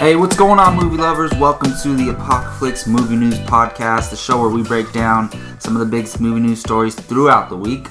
Hey, what's going on, movie lovers? Welcome to the Apocaflix Movie News Podcast, the show where we break down some of the biggest movie news stories throughout the week.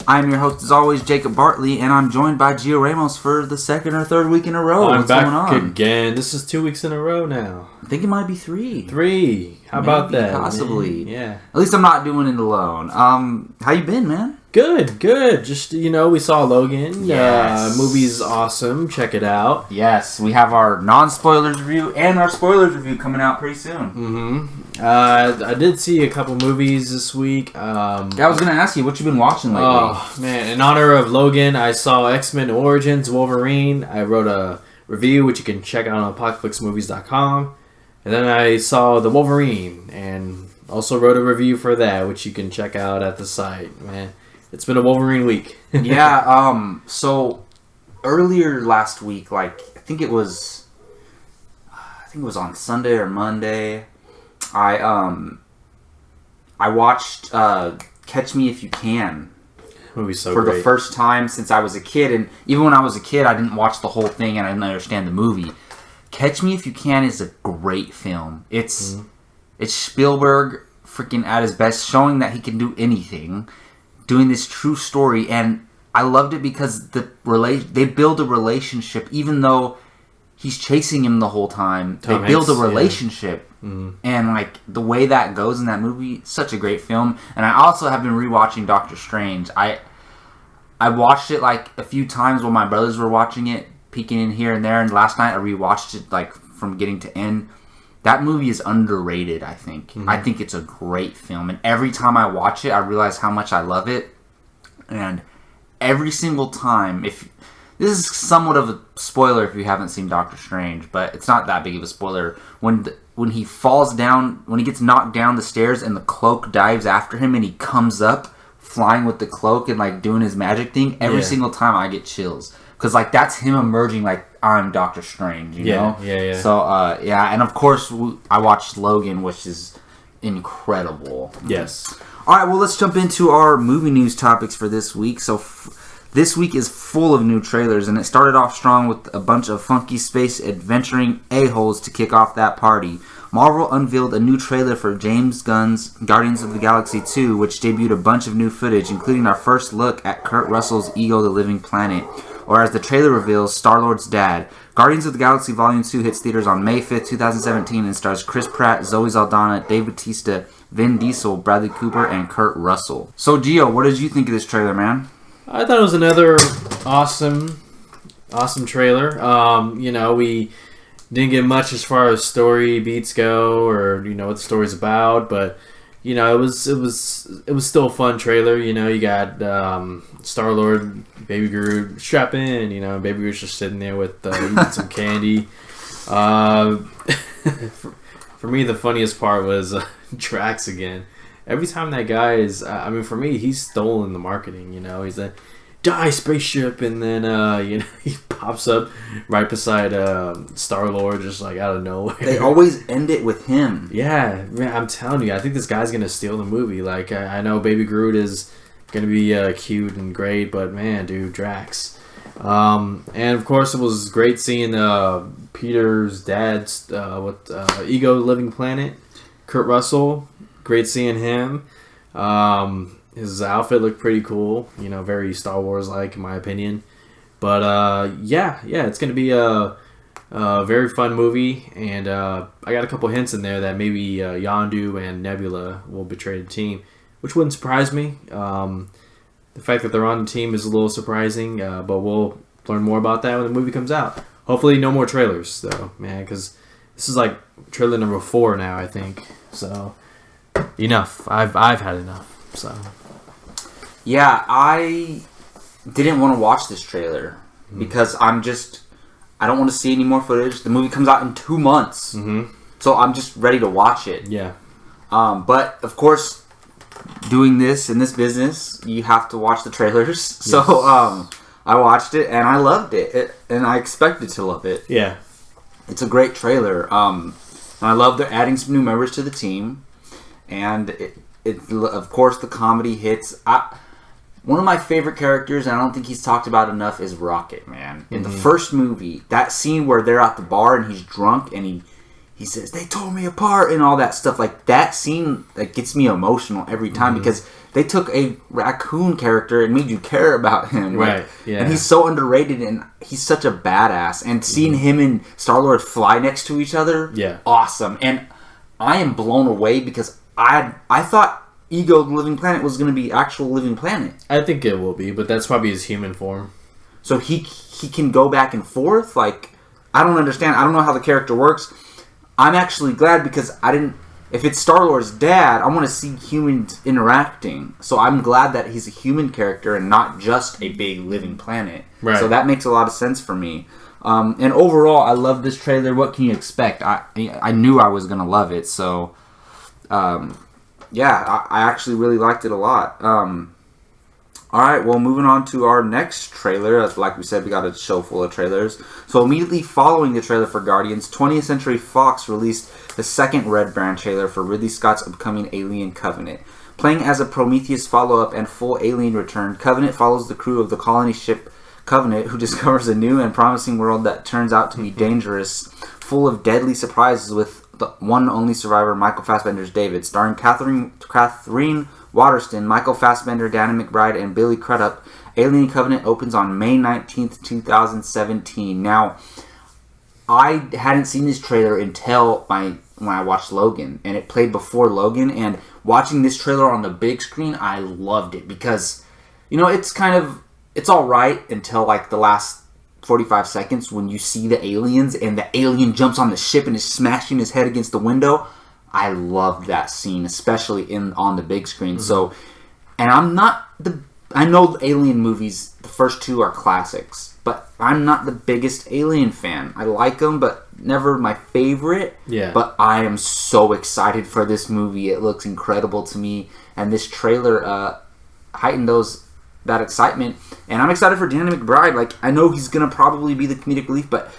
I'm your host, as always, Jacob Bartley, and I'm joined by Gio Ramos for the second or third week in a row. What's going on? Again. This is 2 weeks in a row now. I think it might be three. How about that? Possibly. Man. Yeah. At least I'm not doing it alone. How you been, man? Good. Just, we saw Logan. Yes. Movie's awesome. Check it out. Yes, we have our non-spoilers review and our spoilers review coming out pretty soon. Mm-hmm. I did see a couple movies this week. I was going to ask you, what you been watching lately? Oh, man. In honor of Logan, I saw X-Men Origins Wolverine. I wrote a review, which you can check out on apocaflixmovies.com. And then I saw The Wolverine, and also wrote a review for that, which you can check out at the site, man. It's been a Wolverine week. Yeah, so earlier last week, I think it was on Sunday or Monday, I watched Catch Me If You Can. Movie's so for great. The first time since I was a kid, and even when I was a kid, I didn't watch the whole thing and I didn't understand the movie. Catch Me If You Can is a great film. It's Spielberg freaking at his best, showing that he can do anything, doing this true story, and I loved it because they build a relationship, even though he's chasing him the whole time. They build a relationship, and the way that goes in that movie, such a great film. And I also have been rewatching Doctor Strange. I watched it a few times while my brothers were watching it, peeking in here and there, and last night I rewatched it from beginning to end. That movie is underrated, I think. Mm-hmm. I think it's a great film. And every time I watch it, I realize how much I love it. And every single time, this is somewhat of a spoiler if you haven't seen Doctor Strange, but it's not that big of a spoiler. When he falls down, when he gets knocked down the stairs and the cloak dives after him and he comes up flying with the cloak and doing his magic thing, every single time I get chills. Because, that's him emerging I'm Doctor Strange, you know? Yeah. So, and of course, I watched Logan, which is incredible. Yes. All right, well, let's jump into our movie news topics for this week. So, this week is full of new trailers, and it started off strong with a bunch of funky space adventuring a-holes to kick off that party. Marvel unveiled a new trailer for James Gunn's Guardians of the Galaxy 2, which debuted a bunch of new footage, including our first look at Kurt Russell's Ego the Living Planet, or as the trailer reveals, Star-Lord's dad. Guardians of the Galaxy Volume 2 hits theaters on May 5th, 2017 and stars Chris Pratt, Zoe Saldana, Dave Bautista, Vin Diesel, Bradley Cooper, and Kurt Russell. So, Gio, what did you think of this trailer, man? I thought it was another awesome trailer. We didn't get much as far as story beats go, or what the story's about, but it was still a fun trailer. You got Star-Lord, Baby Groot strap in. Baby Groot's just sitting there with eating some candy. For me, the funniest part was Drax again. Every time that guy is, for me, he's stolen the marketing. He's like, die spaceship, and then he pops up right beside Star-Lord, just out of nowhere. They always end it with him. Yeah, man, I'm telling you, I think this guy's gonna steal the movie. I know Baby Groot is gonna be cute and great, but man, dude, Drax. And of course, it was great seeing Peter's dad's Ego Living Planet, Kurt Russell. Great seeing him. His outfit looked pretty cool. Very Star Wars-like in my opinion. But it's going to be a very fun movie. And I got a couple hints in there that maybe Yondu and Nebula will betray the team, which wouldn't surprise me. The fact that they're on the team is a little surprising, but we'll learn more about that when the movie comes out. Hopefully no more trailers, though, man, because this is trailer number 4 now, I think. So, enough. I've had enough, so... Yeah, I didn't want to watch this trailer because I don't want to see any more footage. The movie comes out in 2 months, so I'm just ready to watch it. Yeah. But, of course, doing this in this business, you have to watch the trailers. Yes. So, I watched it, and I loved it, and I expected to love it. Yeah. It's a great trailer. And I love they're adding some new members to the team, and it of course, the comedy hits. One of my favorite characters, and I don't think he's talked about enough, is Rocket, man. In the first movie, that scene where they're at the bar and he's drunk and he says, "They tore me apart," and all that stuff. Like, that scene, that gets me emotional every time because they took a raccoon character and made you care about him. Right, yeah. And he's so underrated, and he's such a badass. And seeing him and Star-Lord fly next to each other, awesome. And I am blown away because I thought Ego, the Living Planet, was going to be actual living planet. I think it will be, but that's probably his human form. So he can go back and forth? Like, I don't understand. I don't know how the character works. I'm actually glad because if it's Star-Lord's dad, I want to see humans interacting. So I'm glad that he's a human character and not just a big living planet. Right. So that makes a lot of sense for me. And overall, I love this trailer. What can you expect? I knew I was going to love it. So, yeah, I actually really liked it a lot. Alright, well, moving on to our next trailer. Like we said, we got a show full of trailers. So immediately following the trailer for Guardians, 20th Century Fox released the second Red Band trailer for Ridley Scott's upcoming Alien Covenant. Playing as a Prometheus follow-up and full alien return, Covenant follows the crew of the colony ship Covenant, who discovers a new and promising world that turns out to be dangerous, full of deadly surprises, with the one only survivor, Michael Fassbender's David, starring Catherine Waterston, Michael Fassbender, Danny McBride, and Billy Crudup. Alien Covenant opens on May 19th, 2017. Now, I hadn't seen this trailer until when I watched Logan, and it played before Logan, and watching this trailer on the big screen, I loved it because, it's alright until like the last 45 seconds when you see the aliens and the alien jumps on the ship and is smashing his head against the window. I loved that scene, especially on the big screen. So, and I know Alien movies, the first two are classics, but I'm not the biggest Alien fan. I like them, but never my favorite. Yeah. But I am so excited for this movie. It looks incredible to me, and this trailer heightened that excitement. And I'm excited for Danny McBride. Like, I know he's gonna probably be the comedic relief, but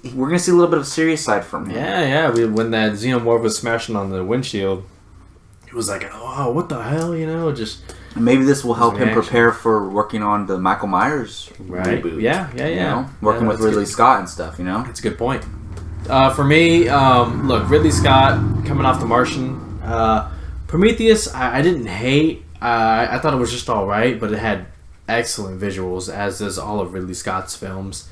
we're going to see a little bit of serious side from him. Yeah. When that xenomorph was smashing on the windshield, he was like, "Oh, what the hell?" Just maybe this will help him prepare for working on the Michael Myers reboot. Yeah. Working with Ridley Scott and stuff. That's a good point. For me, look, Ridley Scott coming off The Martian, Prometheus. I didn't hate. I thought it was just all right, but it had excellent visuals, as does all of Ridley Scott's films.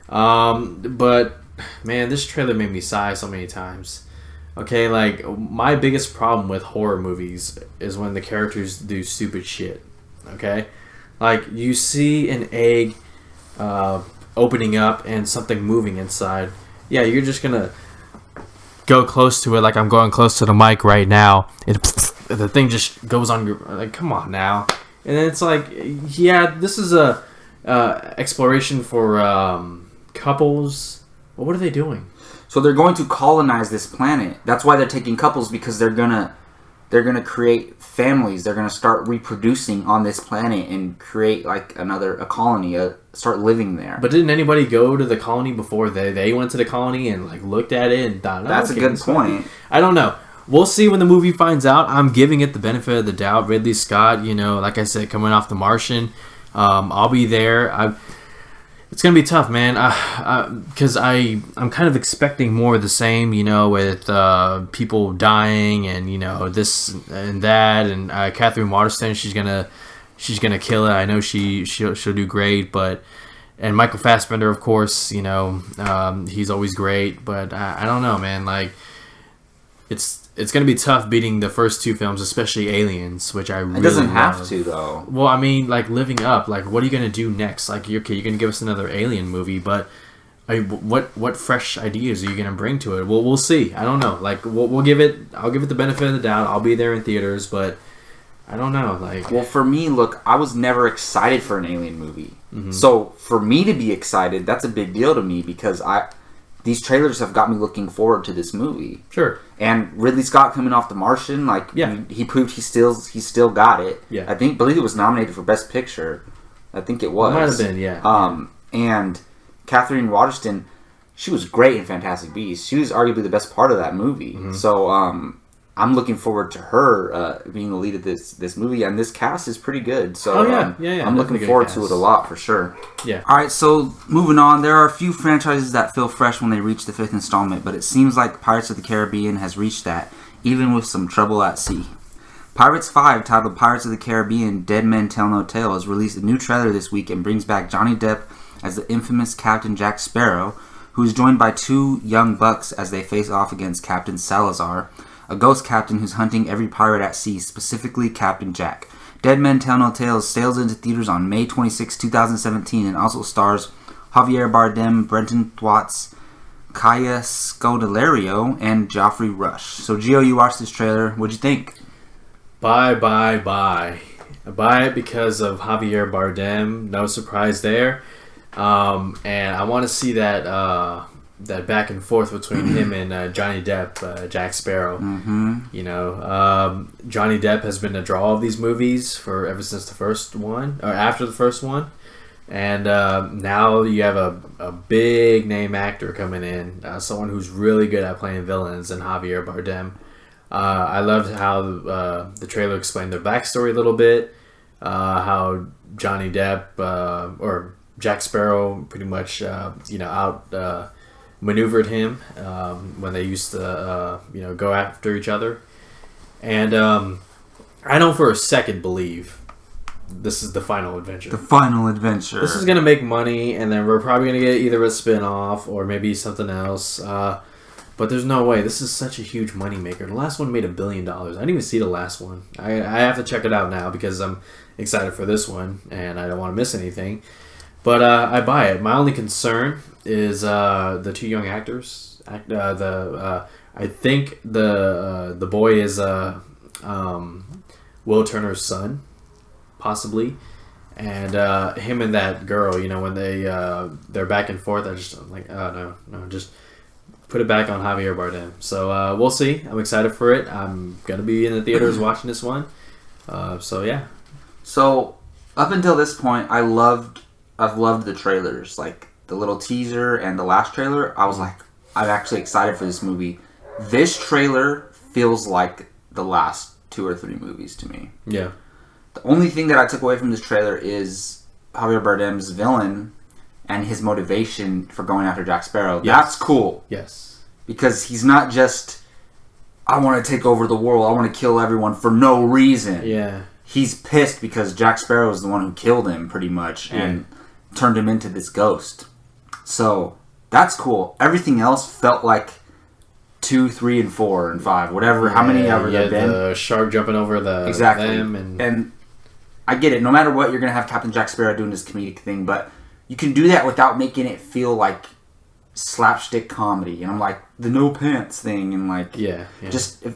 But man, this trailer made me sigh so many times. Okay, like, my biggest problem with horror movies is when the characters do stupid shit. Okay, like, you see an egg opening up and something moving inside. Yeah, you're just gonna go close to it, like I'm going close to the mic right now. The thing just goes on your, like, come on now. And then it's like, yeah, this is a exploration for couples. Well, what are they doing? So they're going to colonize this planet. That's why they're taking couples, because they're gonna create families. They're gonna start reproducing on this planet and create like a colony. Start living there. But didn't anybody go to the colony before they went to the colony and like looked at it and thought, that's a good point. I don't know. We'll see when the movie finds out. I'm giving it the benefit of the doubt. Ridley Scott, like I said, coming off The Martian, I'll be there. It's gonna be tough, man. Because I'm kind of expecting more of the same, with people dying and this and that. And Catherine Waterston, she's gonna kill it. I know she'll do great, and Michael Fassbender, of course, he's always great. But I don't know, man. Like, it's going to be tough beating the first two films, especially Aliens, which I really love. It doesn't have to, though. Well, I mean, like, living up, like, what are you going to do next? Like, you're going to give us another Alien movie, but what fresh ideas are you going to bring to it? Well, we'll see. I don't know. Like, I'll give it the benefit of the doubt. I'll be there in theaters, but I don't know. Like, well, for me, look, I was never excited for an Alien movie. Mm-hmm. So for me to be excited, that's a big deal to me, because these trailers have got me looking forward to this movie. Sure. And Ridley Scott coming off The Martian, like, he proved he still got it. Yeah. I believe it was nominated for Best Picture. I think it was. It might have been, yeah. And Catherine Waterston, she was great in Fantastic Beasts. She was arguably the best part of that movie. Mm-hmm. So, I'm looking forward to her being the lead of this movie, and this cast is pretty good. So I'm looking forward to it a lot for sure. Yeah. All right, so moving on, there are a few franchises that feel fresh when they reach the 5th installment, but it seems like Pirates of the Caribbean has reached that, even with some trouble at sea. Pirates 5, titled Pirates of the Caribbean: Dead Men Tell No Tales, released a new trailer this week and brings back Johnny Depp as the infamous Captain Jack Sparrow, who is joined by 2 young bucks as they face off against Captain Salazar, a ghost captain who's hunting every pirate at sea, specifically Captain Jack. Dead Men Tell No Tales sails into theaters on May 26, 2017, and also stars Javier Bardem, Brenton Thwaites, Kaya Scodelario, and Geoffrey Rush. So, Gio, you watched this trailer. What'd you think? Buy. I buy it because of Javier Bardem. No surprise there. And I want to see that back and forth between him and Johnny Depp, Jack Sparrow. Mm-hmm. You know, Johnny Depp has been the draw of these movies ever since the first one, or after the first one. And now you have a big name actor coming in, someone who's really good at playing villains, and Javier Bardem. I loved how the trailer explained their backstory a little bit, how Johnny Depp or Jack Sparrow pretty much out maneuvered him when they used to go after each other. And I don't for a second believe this is the final adventure. The final adventure. This is going to make money, and then we're probably going to get either a spin-off or maybe something else. But there's no way. This is such a huge moneymaker. The last one made $1 billion. I didn't even see the last one. I have to check it out now because I'm excited for this one, and I don't want to miss anything. But I buy it. My only concern is the 2 young actors. I think the boy is Will Turner's son, possibly, and him and that girl. You know, when they're back and forth, I'm like, oh no, just put it back on Javier Bardem. So we'll see. I'm excited for it. I'm gonna be in the theaters watching this one. So yeah. So up until this point, I've loved the trailers, like the little teaser and the last trailer. I was like, I'm actually excited for this movie. This trailer feels like the last 2 or 3 movies to me. Yeah. The only thing that I took away from this trailer is Javier Bardem's villain and his motivation for going after Jack Sparrow. Yes. That's cool. Yes. Because he's not just, I want to take over the world, I want to kill everyone for no reason. Yeah. He's pissed because Jack Sparrow is the one who killed him, pretty much, and turned him into this ghost. So, that's cool. Everything else felt like 2, 3, and 4, and 5, whatever, how many ever there been. The shark jumping over them. And I get it. No matter what, you're going to have Captain Jack Sparrow doing this comedic thing, but you can do that without making it feel like slapstick comedy. And I'm like, the no pants thing, and like, just...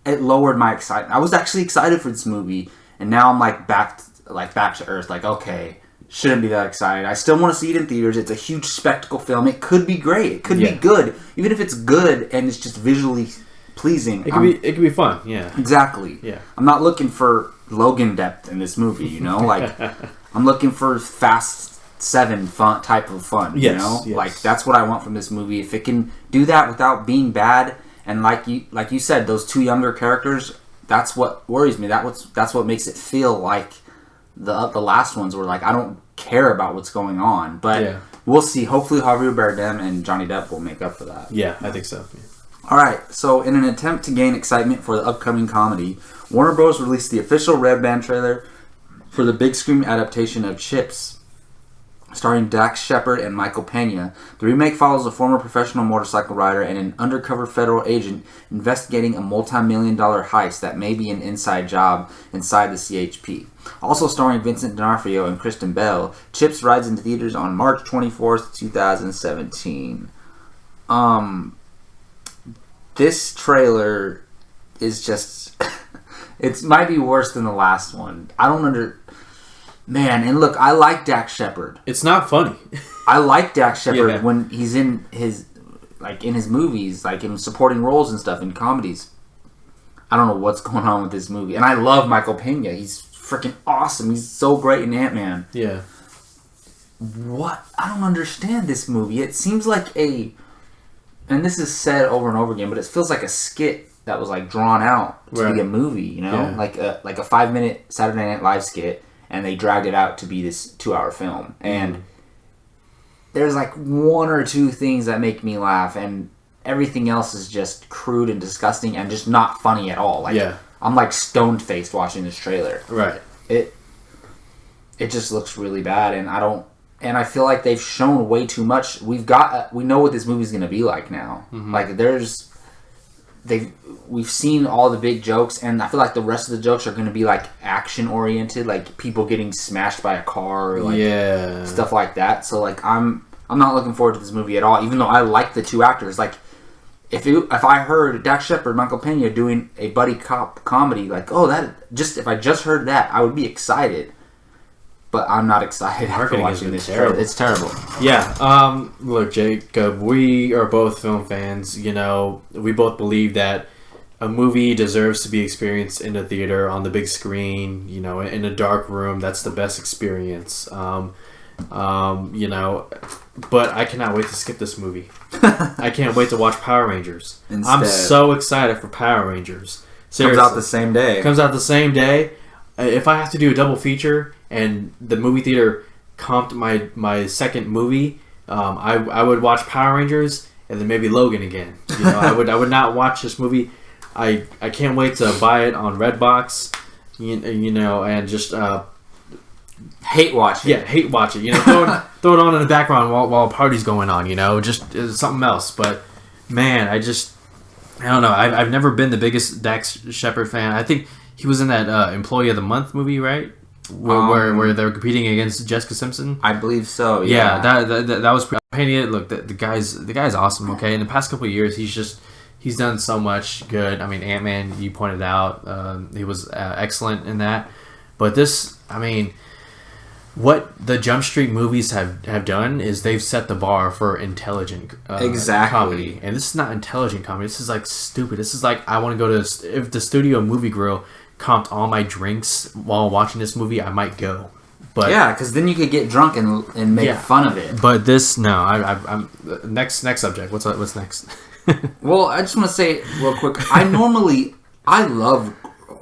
It lowered my excitement. I was actually excited for this movie, and now I'm back to earth. Like, okay, shouldn't be that excited. I still want to see it in theaters. It's a huge spectacle film. It could be great. It could be good, even if it's good and it's just visually pleasing. It could be fun. Yeah, exactly. Yeah, I'm not looking for Logan depth in this movie. You know, like I'm looking for Fast 7 fun type of fun. Yes, you know, yes. Like that's what I want from this movie. If it can do that without being bad. And like you said, those 2 younger characters, that's what worries me. That's what makes it feel like the last ones were like, I don't care about what's going on. But we'll see. Hopefully Javier Bardem and Johnny Depp will make up for that. Yeah, I think so. Yeah. Alright, so in an attempt to gain excitement for the upcoming comedy, Warner Bros. Released the official Red Band trailer for the big screen adaptation of Chips, starring Dax Shepard and Michael Pena. The remake follows a former professional motorcycle rider and an undercover federal agent investigating a multi-million-dollar heist that may be an inside job inside the CHP. Also starring Vincent D'Onofrio and Kristen Bell, Chips rides into theaters on March 24th, 2017. This trailer is just... it might be worse than the last one. I don't Man, and look, I like Dax Shepard. It's not funny. I like Dax Shepard when he's in his movies, like in supporting roles and stuff, in comedies. I don't know what's going on with this movie. And I love Michael Pena. He's freaking awesome. He's so great in Ant-Man. Yeah. What? I don't understand this movie. It seems like and this is said over and over again, but it feels like a skit that was like drawn out to be a movie, you know, like a 5-minute Saturday Night Live skit, and they dragged it out to be this 2-hour film. And there's like 1 or 2 things that make me laugh, and everything else is just crude and disgusting and just not funny at all. Like I'm like stone faced watching this trailer. Right. It just looks really bad, and I feel like they've shown way too much. We know what this movie's gonna be like now. Like we've seen all the big jokes, and I feel like the rest of the jokes are gonna be like action oriented, like people getting smashed by a car, or like stuff like that. So like I'm not looking forward to this movie at all, even though I like the 2 actors. Like if I heard Dax Shepard, Michael Pena doing a buddy cop comedy, like if I just heard that, I would be excited. But I'm not excited after watching this trailer. It's terrible. Yeah. Look, Jacob, we are both film fans. You know, we both believe that a movie deserves to be experienced in a theater on the big screen. You know, in a dark room. That's the best experience. You know, but I cannot wait to skip this movie. I can't wait to watch Power Rangers. Instead. I'm so excited for Power Rangers. Seriously. Comes out the same day. If I have to do a double feature and the movie theater comped my second movie, I would watch Power Rangers and then maybe Logan again. You know, I would not watch this movie. I can't wait to buy it on Redbox. You know, and just hate watch it. Yeah, hate watch it. You know, throw it on in the background while a party's going on. You know, just something else. But man, I don't know. I've never been the biggest Dax Shepard fan. I think he was in that Employee of the Month movie, right? Where they're competing against Jessica Simpson. I believe so. Yeah, that was painting it. Look, the guy's awesome. Okay, in the past couple of years, he's done so much good. I mean, Ant-Man, you pointed out, he was excellent in that. But this, I mean, what the Jump Street movies have done is they've set the bar for intelligent comedy. And this is not intelligent comedy. This is like stupid. This is like I want to go to if the Studio Movie Grill comped all my drinks while watching this movie, I might go. But yeah, because then you could get drunk and make fun of it. But this, no. I'm next subject. What's next? Well, I just want to say real quick. I love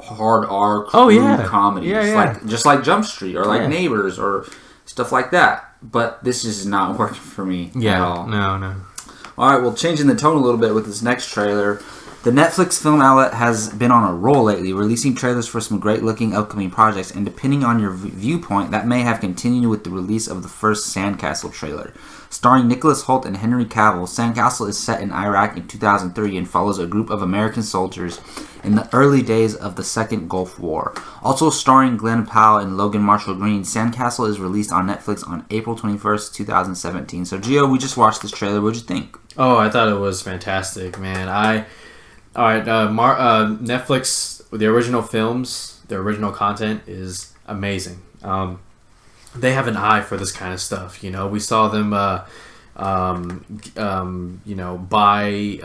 hard R comedies, like just like Jump Street or like Neighbors or stuff like that. But this is not working for me at all. No. All right, well, changing the tone a little bit with this next trailer. The Netflix film outlet has been on a roll lately, releasing trailers for some great-looking upcoming projects, and depending on your viewpoint, that may have continued with the release of the first Sandcastle trailer. Starring Nicholas Hoult and Henry Cavill, Sandcastle is set in Iraq in 2003 and follows a group of American soldiers in the early days of the Second Gulf War. Also starring Glenn Powell and Logan Marshall Green, Sandcastle is released on Netflix on April 21st, 2017. So, Gio, we just watched this trailer. What'd you think? Oh, I thought it was fantastic, man. All right, Netflix, the original films, the original content is amazing. They have an eye for this kind of stuff. You know, we saw them, you know, buy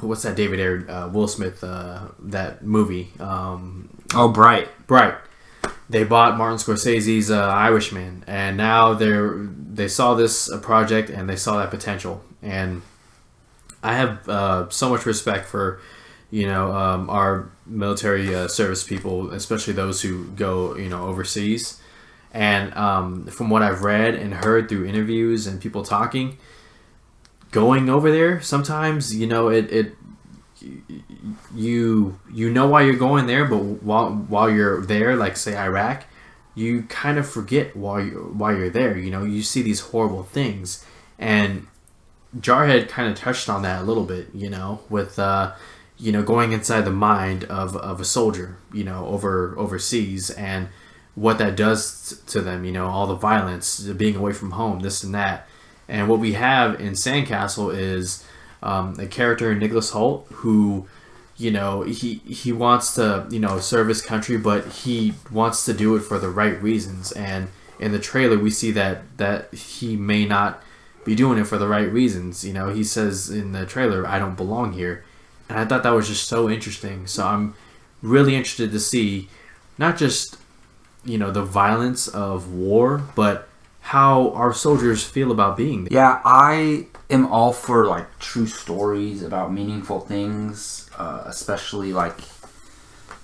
what's that David Ayer, Will Smith, that movie? Bright. They bought Martin Scorsese's Irishman, and now they saw this project and they saw that potential. And I have so much respect for, you know, our military service people, especially those who go, you know, overseas. And from what I've read and heard through interviews and people talking, going over there sometimes, you know, you know why you're going there, but while you're there, like say Iraq, you kind of forget why you're there. You know, you see these horrible things, and Jarhead kind of touched on that a little bit, you know, with you know, going inside the mind of a soldier, you know, overseas, and what that does to them, you know, all the violence, being away from home, this and that. And what we have in Sandcastle is a character, Nicholas Hoult, who, you know, he wants to, you know, serve his country, but he wants to do it for the right reasons. And in the trailer, we see that he may not be doing it for the right reasons. You know, he says in the trailer, "I don't belong here," and I thought that was just so interesting. So I'm really interested to see not just, you know, the violence of war, but how our soldiers feel about being there. Yeah, I am all for like true stories about meaningful things, especially like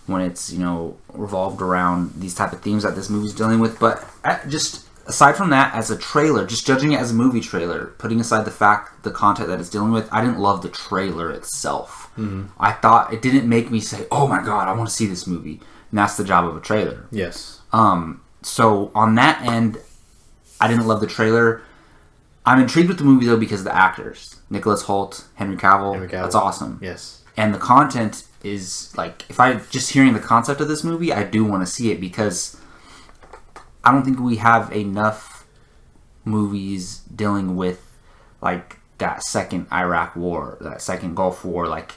when it's, you know, revolved around these type of themes that this movie's dealing with. But just aside from that, as a trailer, just judging it as a movie trailer, putting aside the content that it's dealing with, I didn't love the trailer itself. Mm-hmm. I thought it didn't make me say, oh my god, I want to see this movie. And that's the job of a trailer. Yes. So on that end, I didn't love the trailer. I'm intrigued with the movie though because of the actors. Nicholas Hoult, Henry Cavill. That's awesome. Yes. And the content is like, if I just hearing the concept of this movie, I do want to see it because I don't think we have enough movies dealing with like that second Iraq war, that second Gulf War. Like,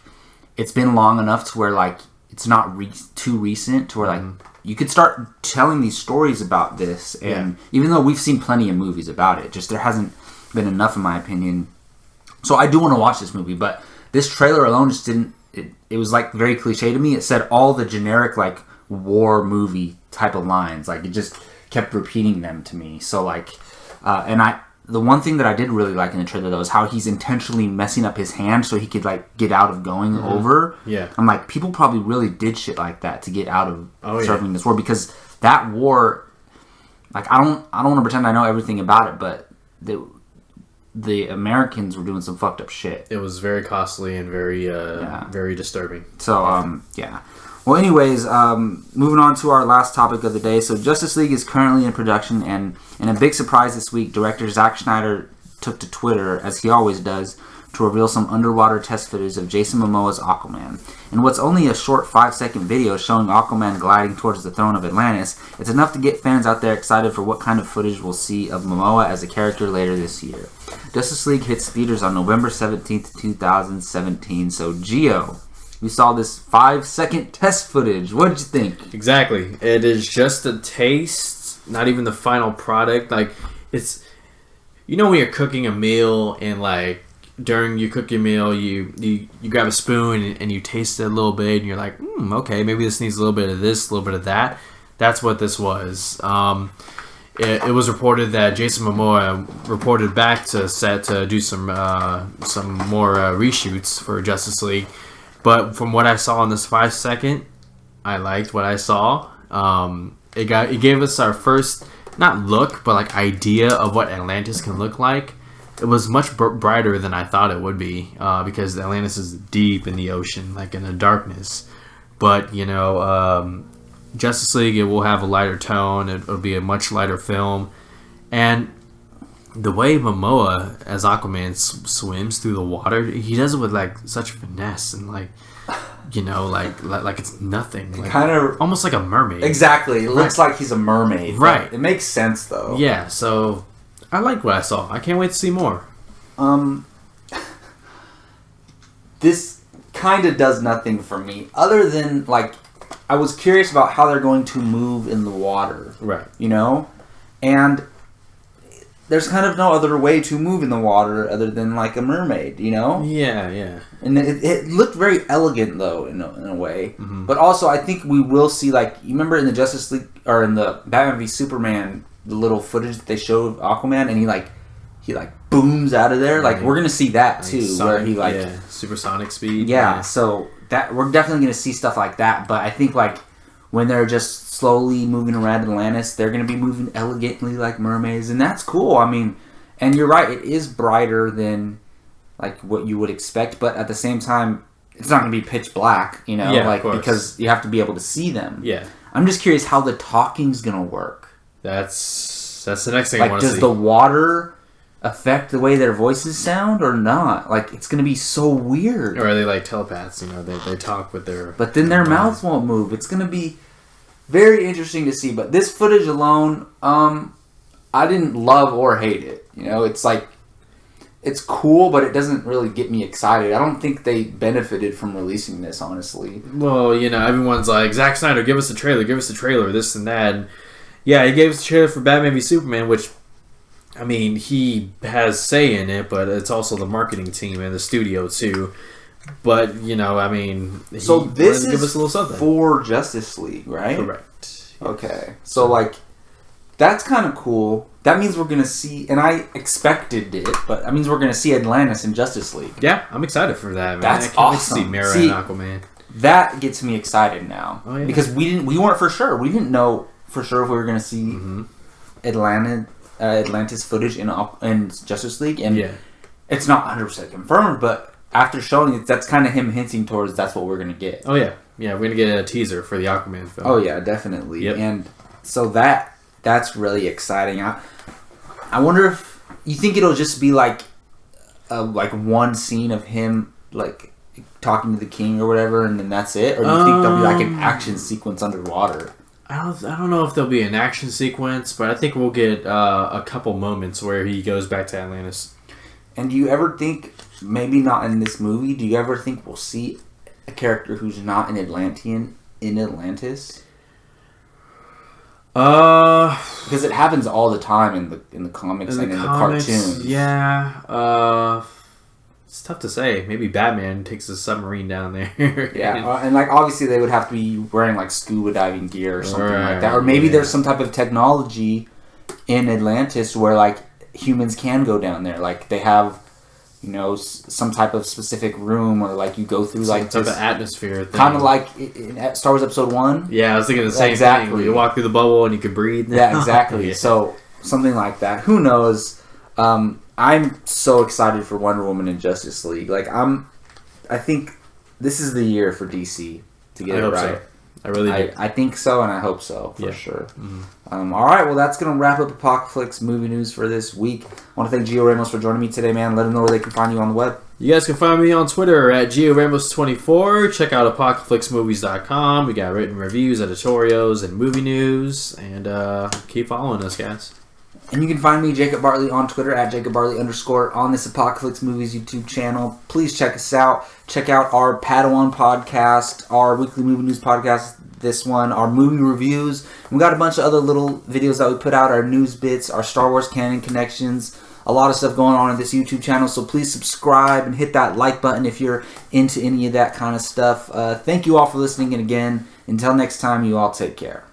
it's been long enough to where like it's not too recent to where like you could start telling these stories about this. And even though we've seen plenty of movies about it, just there hasn't been enough in my opinion. So I do want to watch this movie, but this trailer alone just didn't. It was like very cliche to me. It said all the generic like war movie type of lines. Like it just kept repeating them to me. So like, the one thing that I did really like in the trailer though is how he's intentionally messing up his hand so he could like get out of going over. Yeah. I'm like, people probably really did shit like that to get out of serving this war, because that war, like I don't want to pretend I know everything about it, but the Americans were doing some fucked up shit. It was very costly and very disturbing. So, yeah. Well, anyways, moving on to our last topic of the day. So, Justice League is currently in production, and in a big surprise this week, director Zack Snyder took to Twitter, as he always does, to reveal some underwater test footage of Jason Momoa's Aquaman. In what's only a short 5-second video showing Aquaman gliding towards the throne of Atlantis, it's enough to get fans out there excited for what kind of footage we'll see of Momoa as a character later this year. Justice League hits theaters on November 17th, 2017. So, Gio, we saw this 5-second test footage. What did you think? Exactly. It is just a taste, not even the final product. Like, it's, you know, when you're cooking a meal and like during you cook your meal, you grab a spoon and you taste it a little bit and you're like, okay, maybe this needs a little bit of this, a little bit of that. That's what this was. It was reported that Jason Momoa reported back to set to do some more reshoots for Justice League. But from what I saw in this 5-second, I liked what I saw. It gave us our first, not look, but like idea of what Atlantis can look like. It was much brighter than I thought it would be, because Atlantis is deep in the ocean, like in the darkness. But, you know, Justice League, it will have a lighter tone. It'll be a much lighter film. And the way Momoa, as Aquaman, swims through the water, he does it with like such finesse and like, you know, like it's nothing. Like, kind of almost like a mermaid. Exactly. It looks like he's a mermaid. Right. It makes sense though. Yeah. So I like what I saw. I can't wait to see more. This kind of does nothing for me other than like I was curious about how they're going to move in the water. Right. You know? And there's kind of no other way to move in the water other than like a mermaid, you know? Yeah, yeah. And it looked very elegant though in a way. Mm-hmm. But also I think we will see, like, you remember in the Justice League or in the Batman v Superman, the little footage that they showed of Aquaman, and he booms out of there. Like, we're gonna see that too, where he supersonic speed. Yeah, so that we're definitely gonna see stuff like that. But I think like when they're just slowly moving around Atlantis, they're gonna be moving elegantly like mermaids, and that's cool. I mean, and you're right, it is brighter than like what you would expect, but at the same time, it's not gonna be pitch black, you know, like because you have to be able to see them. Yeah, I'm just curious how the talking's gonna work. That's the next thing like, I want to see. Does the water affect the way their voices sound or not? Like, it's going to be so weird. Or are they like telepaths? You know, they talk with their... But then their mouths won't move. It's going to be very interesting to see. But this footage alone, I didn't love or hate it. You know, it's like... It's cool, but it doesn't really get me excited. I don't think they benefited from releasing this, honestly. Well, you know, everyone's like, Zack Snyder, give us a trailer, this and that. And yeah, he gave us a trailer for Batman v Superman, which, I mean, he has say in it, but it's also the marketing team and the studio, too. But, you know, I mean, so this is give us a little something. For Justice League, right? Correct. Okay. So, like, that's kind of cool. That means we're going to see, and I expected it, but that means we're going to see Atlantis in Justice League. Yeah, I'm excited for that, man. That's I can't awesome. wait to see Mera and Aquaman. That gets me excited now. Oh, yeah. Because we weren't for sure. We didn't know for sure if we were going to see Atlantis footage in Justice League, and it's not 100% confirmed, but after showing it, that's kind of him hinting towards that's what we're going to get. Oh, yeah. Yeah, we're going to get a teaser for the Aquaman film. Oh, yeah, definitely. Yep. And so that's really exciting. I wonder if you think it'll just be like one scene of him like talking to the king or whatever, and then that's it, or do you think there'll be like an action sequence underwater? I don't know if there'll be an action sequence, but I think we'll get a couple moments where he goes back to Atlantis. And do you ever think, maybe not in this movie, do you ever think we'll see a character who's not an Atlantean in Atlantis? Because it happens all the time in the comics and in the cartoons. Yeah. It's tough to say. Maybe Batman takes a submarine down there. Yeah, and like obviously they would have to be wearing like scuba diving gear or something like that, or maybe there's some type of technology in Atlantis where like humans can go down there. Like they have, you know, some type of specific room, or like you go through like some type of atmosphere thing. Kind of like in Star Wars Episode 1. Yeah, I was thinking the same thing. Where you walk through the bubble and you can breathe. Yeah, exactly. So something like that. Who knows? I'm so excited for Wonder Woman and Justice League. Like I think this is the year for DC to get it right. So. I really do. I think so, and I hope so, for sure. Mm-hmm. All right, well, that's going to wrap up Apocaflix movie news for this week. I want to thank Gio Ramos for joining me today, man. Let them know where they can find you on the web. You guys can find me on Twitter at GioRamos24. Check out ApocaflixMovies.com. We got written reviews, editorials, and movie news. And keep following us, guys. And you can find me, Jacob Bartley, on Twitter at @JacobBartley_ on this Apocaflix Movies YouTube channel. Please check us out. Check out our Padawan podcast, our weekly movie news podcast, this one, our movie reviews. We got a bunch of other little videos that we put out, our news bits, our Star Wars canon connections, a lot of stuff going on in this YouTube channel. So please subscribe and hit that like button if you're into any of that kind of stuff. Thank you all for listening, and again, until next time, you all take care.